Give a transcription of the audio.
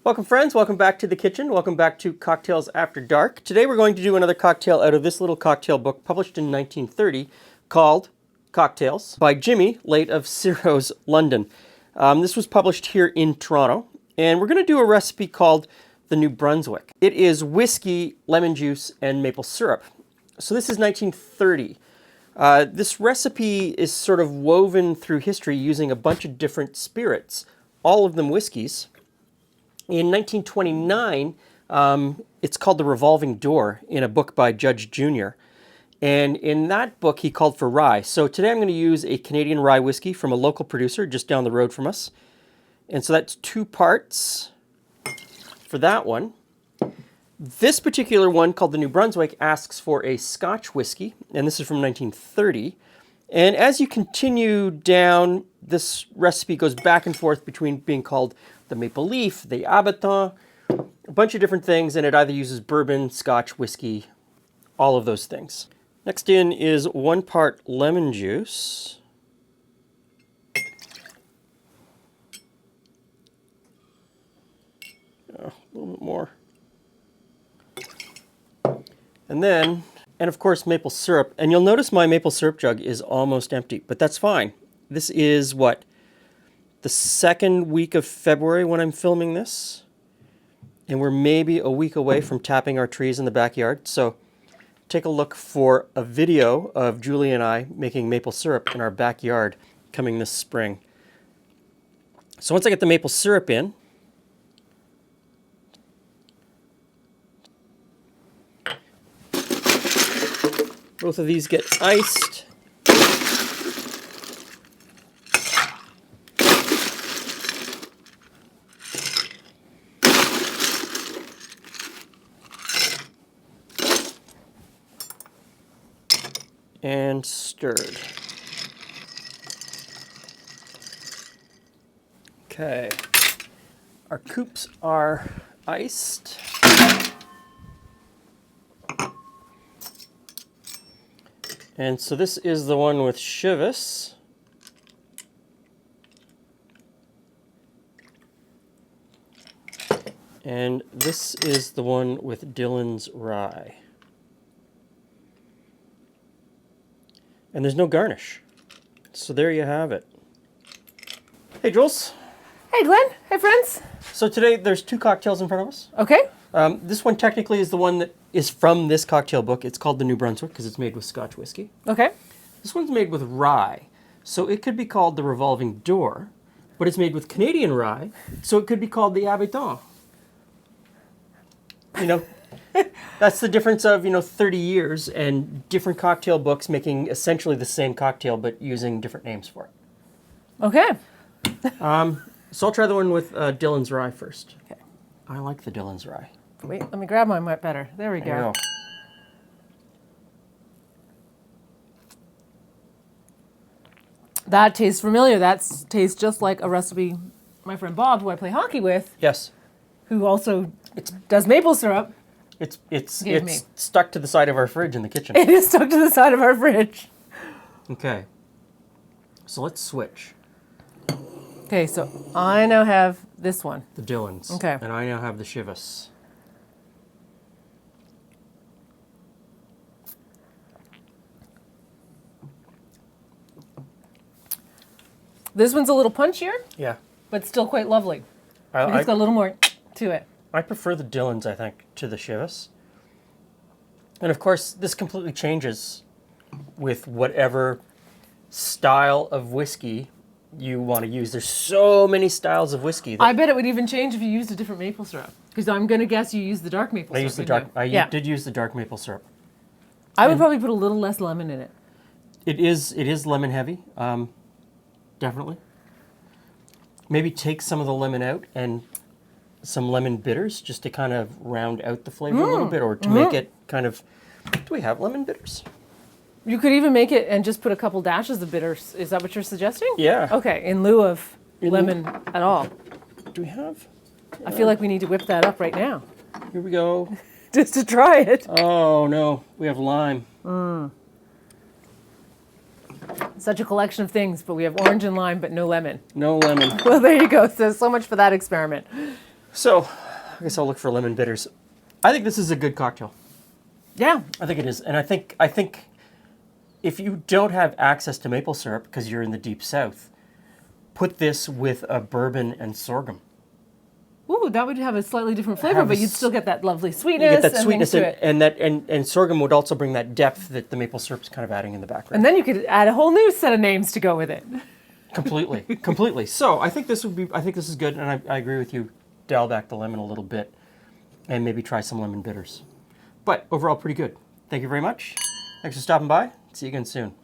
Welcome friends, welcome back to the kitchen, welcome back to Cocktails After Dark. Today we're going to do another cocktail out of this little cocktail book published in 1930 called Cocktails by Jimmy, late of Ciro's London. This was published here in Toronto, and we're going to do a recipe called the New Brunswick. It is whiskey, lemon juice, and maple syrup. So this is 1930. This recipe is sort of woven through history using a bunch of different spirits, all of them whiskeys. In 1929, it's called The Revolving Door in a book by Judge Jr. And in that book, he called for rye. So today I'm going to use a Canadian rye whiskey from a local producer just down the road from us. And so that's 2 parts for that one. This particular one, called the New Brunswick, asks for a Scotch whiskey, and this is from 1930. And as you continue down, this recipe goes back and forth between being called the Maple Leaf, the Aviation, a bunch of different things, and it either uses bourbon, Scotch, whiskey, all of those things. Next in is 1 part lemon juice. A little bit more. And of course, maple syrup. And you'll notice my maple syrup jug is almost empty, but that's fine. This is what? The 2nd week of February when I'm filming this. And we're maybe a week away from tapping our trees in the backyard. So take a look for a video of Julie and I making maple syrup in our backyard coming this spring. So once I get the maple syrup in, both of these get iced. And stirred. Okay, our coupes are iced. And so this is the one with Chivas. And this is the one with Dillon's Rye. And there's no garnish. So there you have it. Hey, Jules. Hey, Glenn. Hey, friends. So today there's 2 cocktails in front of us. Okay. This one technically is the one that is from this cocktail book. It's called the New Brunswick because it's made with Scotch whiskey. Okay. This one's made with rye. So it could be called the Revolving Door, but it's made with Canadian rye, so it could be called the Aviation. You know, that's the difference of, 30 years and different cocktail books making essentially the same cocktail but using different names for it. Okay. So I'll try the one with Dillon's Rye first. Okay. I like the Dillon's Rye. Wait, let me grab mine better. There we There you go. go. That tastes familiar. That tastes just like a recipe my friend Bob, who I play hockey with, Yes. who also does maple syrup. It's Give me. stuck to the side of our fridge in the kitchen. It is stuck to the side of our fridge. Okay. So let's switch. Okay, so I now have this one. The Dillon's. Okay. And I now have the Chivas. This one's a little punchier, Yeah. but still quite lovely. It's got a little more to it. I prefer the Dillon's, I think, to the Chivas. And of course, this completely changes with whatever style of whiskey you want to use. There's so many styles of whiskey. I bet it would even change if you used a different maple syrup. Because I'm going to guess you used the dark maple syrup. I used the dark. didn't you? Did use the dark maple syrup. I would probably put a little less lemon in it. It is lemon heavy, definitely. Maybe take some of the lemon out and some lemon bitters just to kind of round out the flavor a little bit, or to make it kind of. Do we have lemon bitters? You could even make it and just put a couple dashes of bitters. Is that what you're suggesting? Yeah. Okay, in lieu of lemon at all. Do we have? I feel like we need to whip that up right now. Here we go. Just to try it. Oh no, we have lime. Such a collection of things, but we have orange and lime, but no lemon. No lemon. Well, there you go. So much for that experiment. So, I guess I'll look for lemon bitters. I think this is a good cocktail. Yeah. I think it is. And I think if you don't have access to maple syrup because you're in the deep south, put this with a bourbon and sorghum. Ooh, that would have a slightly different flavor, Have but a you'd s- still get that lovely You sweetness. get that and sweetness things to it. and sorghum would also bring that depth that the maple syrup's kind of adding in the background. And then you could add a whole new set of names to go with it. Completely, completely. So I think this is good, and I agree with you. Dial back the lemon a little bit, and maybe try some lemon bitters. But overall, pretty good. Thank you very much. Thanks for stopping by. See you again soon.